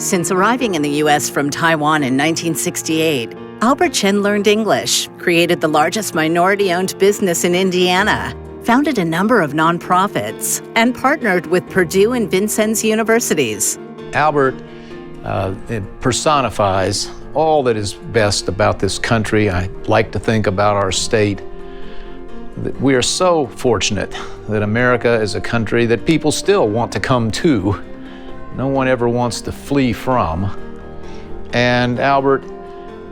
Since arriving in the U.S. from Taiwan in 1968, Albert Chen learned English, created the largest minority-owned business in Indiana, founded a number of nonprofits, and partnered with Purdue and Vincennes universities. Albert personifies all that is best about this country. I like to think about our state. We are so fortunate that America is a country that people still want to come to. No one ever wants to flee from. And Albert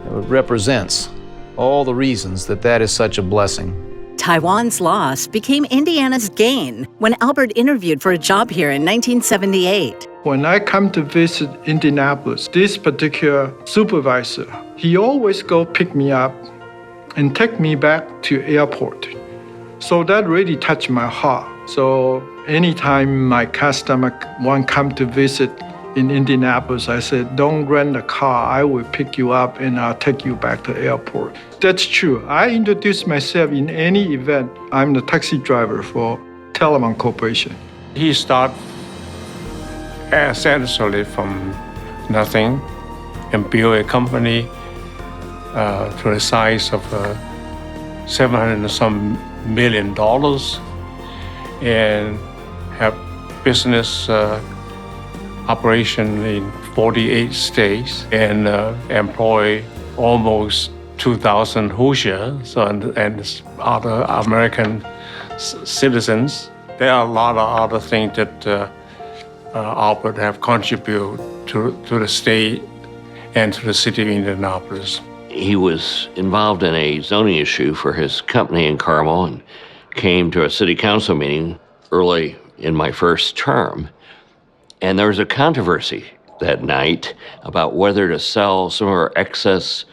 represents all the reasons that that is such a blessing. Taiwan's loss became Indiana's gain when Albert interviewed for a job here in 1978. When I come to visit Indianapolis, this particular supervisor, he always go pick me up and take me back to airport. So that really touched my heart. So anytime my customer want come to visit in Indianapolis, I said, don't rent a car. I will pick you up and I'll take you back to airport. That's true. I introduce myself in any event. I'm the taxi driver for Telamon Corporation. He started essentially from nothing and built a company to the size of $700 and some million and have business operation in 48 states and employ almost 2,000 Hoosiers and other American citizens. There are a lot of other things that Albert have contributed to the state and to the city of Indianapolis. He was involved in a zoning issue for his company in Carmel and came to a city council meeting early in my first term. And there was a controversy that night about whether to sell some of our excess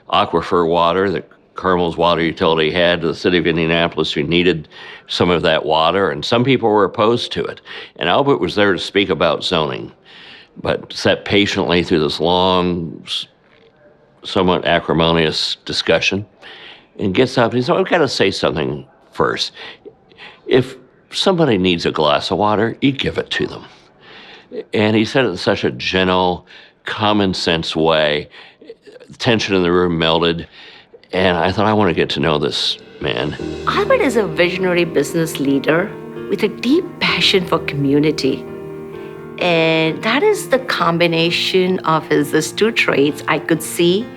aquifer water that Carmel's water utility had to the city of Indianapolis, who needed some of that water, and some people were opposed to it. And Albert was there to speak about zoning, but sat patiently through this long, somewhat acrimonious discussion, and gets up and he said, I've got to say something first. If somebody needs a glass of water, you give it to them. And he said it in such a gentle, common sense way. The tension in the room melted. And I thought, I want to get to know this man. Albert is a visionary business leader with a deep passion for community. And that is the combination of his two traits I could see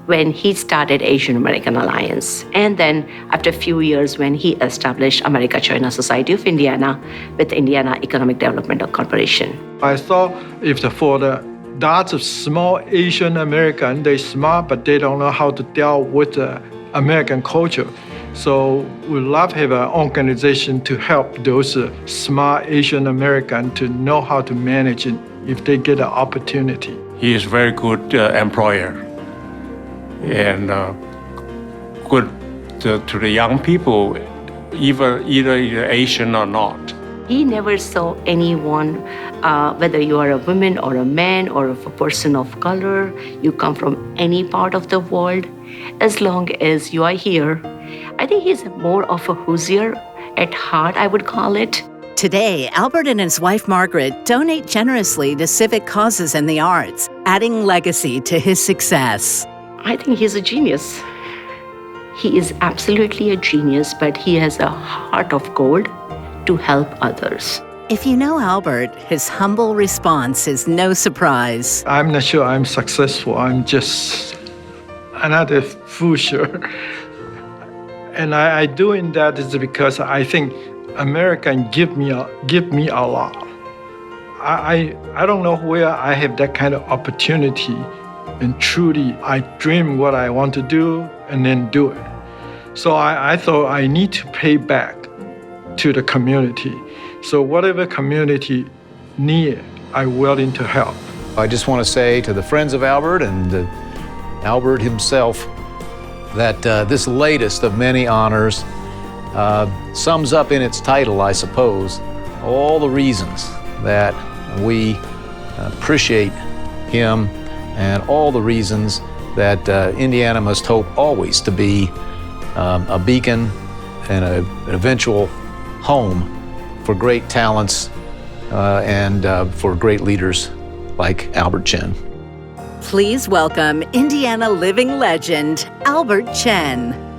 when he started Asian American Alliance. And then after a few years when he established America-China Society of Indiana with Indiana Economic Development Corporation. I thought for the lots of small Asian American, they're smart, but they don't know how to deal with the American culture. So we love to have an organization to help those smart Asian American to know how to manage it if they get an opportunity. He is a very good employer and good to the young people, either Asian or not. He never saw anyone, whether you are a woman or a man or a person of color, you come from any part of the world, as long as you are here. I think he's more of a Hoosier at heart, I would call it. Today, Albert and his wife Margaret donate generously to civic causes and the arts, adding legacy to his success. I think he's a genius. He is absolutely a genius, but he has a heart of gold to help others. If you know Albert, his humble response is no surprise. I'm not sure I'm successful. I'm just another Hoosier. And I doing that is because I think America give me a lot. I don't know where I have that kind of opportunity, and truly I dream what I want to do and then do it. So I thought I need to pay back to the community. So whatever community need, I'm willing to help. I just want to say to the friends of Albert and Albert himself that this latest of many honors sums up in its title, I suppose, all the reasons that we appreciate him and all the reasons that Indiana must hope always to be a beacon and an eventual home for great talents and for great leaders like Albert Chen. Please welcome Indiana living legend, Albert Chen.